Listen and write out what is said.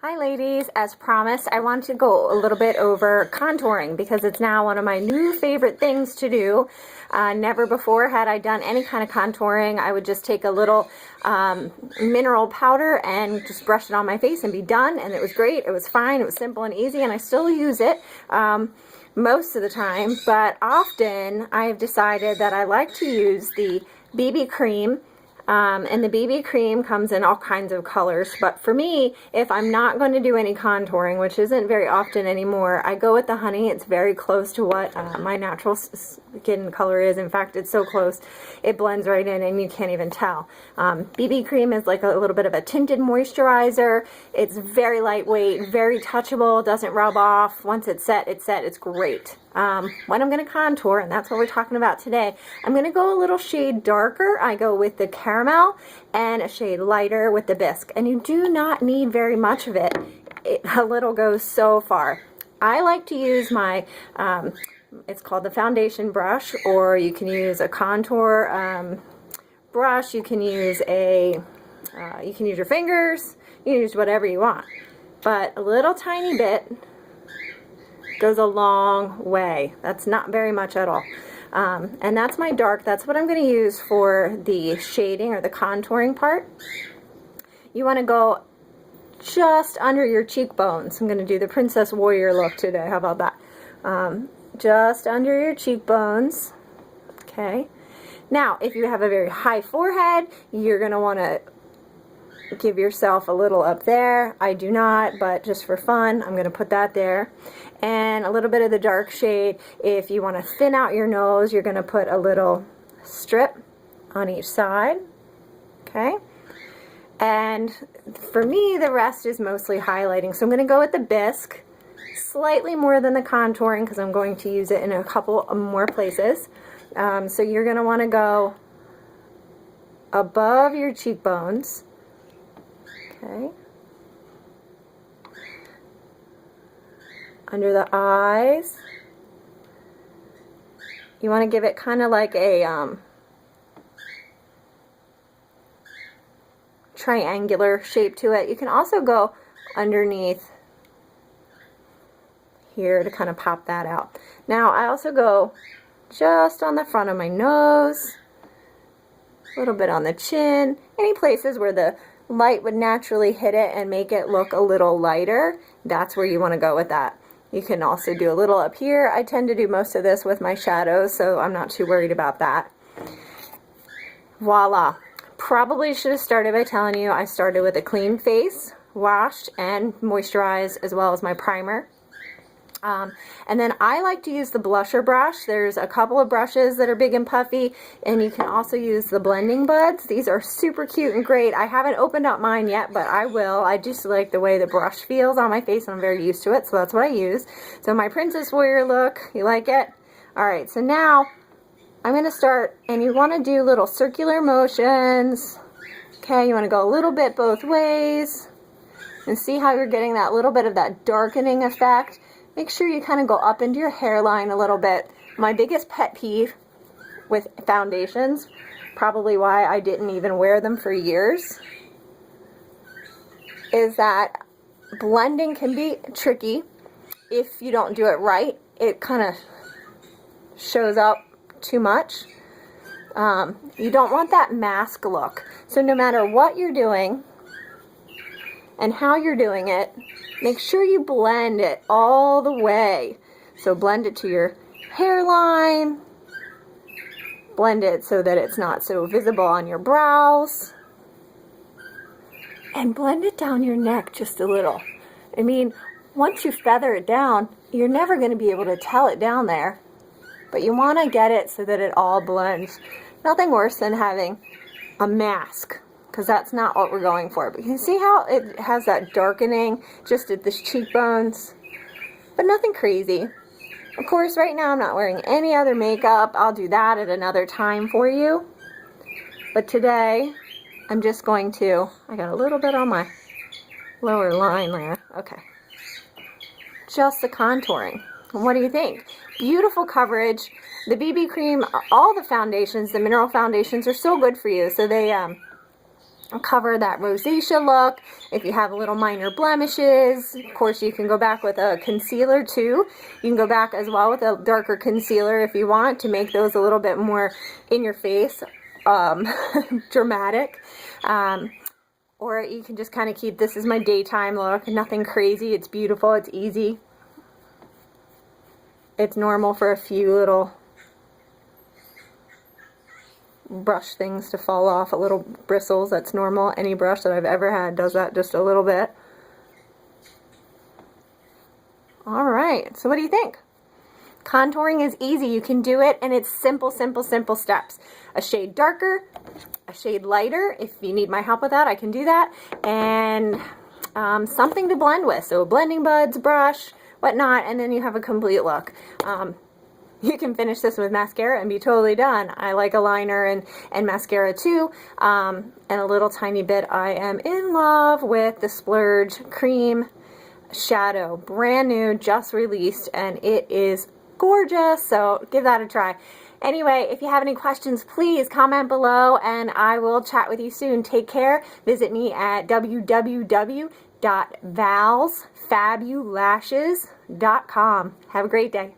Hi ladies, as promised, I want to go a little bit over contouring because it's now one of my new favorite things to do. Never before had I done any kind of contouring. I would just take a little mineral powder and just brush it on my face and be done, and it was great. It was fine, it was simple and easy, and I still use it most of the time, but often I have decided that I like to use the BB cream. And the BB cream comes in all kinds of colors, but for me, if I'm not going to do any contouring, which isn't very often anymore, I go with the honey. It's very close to what my natural skin color is. In fact, it's so close, it blends right in and you can't even tell. BB cream is like a little bit of a tinted moisturizer. It's very lightweight, very touchable, doesn't rub off. Once it's set, it's great. When I'm going to contour, and that's what we're talking about today, I'm going to go a little shade darker. I go with the caramel and a shade lighter with the bisque. And you do not need very much of it. A little goes so far. I like to use my, it's called the foundation brush, or you can use a contour brush. You can use you can use your fingers. You can use whatever you want. But a little tiny bit goes a long way. That's not very much at all. And that's my dark. That's what I'm going to use for the shading or the contouring part. You want to go just under your cheekbones. I'm going to do the Princess Warrior look today. How about that? Just under your cheekbones. Okay. Now, if you have a very high forehead, you're going to want to give yourself a little up there. I do not, but just for fun, I'm going to put that there. And a little bit of the dark shade. If you want to thin out your nose, you're going to put a little strip on each side. Okay. And for me, the rest is mostly highlighting. So I'm going to go with the bisque, slightly more than the contouring because I'm going to use it in a couple more places. So you're going to want to go above your cheekbones. Okay. Under the eyes. You want to give it kind of like a triangular shape to it. You can also go underneath here to kind of pop that out. Now I also go just on the front of my nose, a little bit on the chin, any places where the light would naturally hit it and make it look a little lighter. That's where you want to go with that. You can also do a little up here. I tend to do most of this with my shadows, so I'm not too worried about that. Voila. Probably should have started by telling you I started with a clean face, washed and moisturized, as well as my primer. And then I like to use the blusher brush. There's a couple of brushes that are big and puffy, and you can also use the blending buds. These are super cute and great. I haven't opened up mine yet, but I will. I just like the way the brush feels on my face, and I'm very used to it, so that's what I use. So my Princess Warrior look, you like it? Alright, so now I'm going to start, and you want to do little circular motions. Okay, you want to go a little bit both ways, and see how you're getting that little bit of that darkening effect. Make sure you kind of go up into your hairline a little bit. My biggest pet peeve with foundations, probably why I didn't even wear them for years, is that blending can be tricky if you don't do it right. It kind of shows up too much. You don't want that mask look. So no matter what you're doing and how you're doing it, make sure you blend it all the way. So blend it to your hairline, blend it so that it's not so visible on your brows, and blend it down your neck just a little. I mean, once you feather it down, you're never going to be able to tell it down there, but you want to get it so that it all blends. Nothing worse than having a mask, because that's not what we're going for. But you can see how it has that darkening just at the cheekbones, but nothing crazy. Of course, right now I'm not wearing any other makeup. I'll do that at another time for you. But today, I'm just going to, I got a little bit on my lower line there. Okay. Just the contouring. And what do you think? Beautiful coverage. The BB cream, all the foundations, the mineral foundations are so good for you. So they, cover that rosacea look. If you have little minor blemishes, of course you can go back with a concealer too. You can go back as well with a darker concealer if you want to make those a little bit more in your face, dramatic. Or you can just kind of keep, this is my daytime look, nothing crazy, it's beautiful, it's easy. It's normal for a few little brush things to fall off, a little bristles, that's normal. Any brush that I've ever had does that just a little bit. Alright, so what do you think? Contouring is easy, you can do it, and it's simple, simple, simple steps. A shade darker, a shade lighter. If you need my help with that, I can do that. And something to blend with, so blending buds, brush, whatnot, and then you have a complete look. You can finish this with mascara and be totally done. I like a liner and mascara too. And a little tiny bit, I am in love with the Splurge Cream Shadow. Brand new, just released, and it is gorgeous, so give that a try. Anyway, if you have any questions, please comment below, and I will chat with you soon. Take care. Visit me at www.valsfabulashes.com. Have a great day.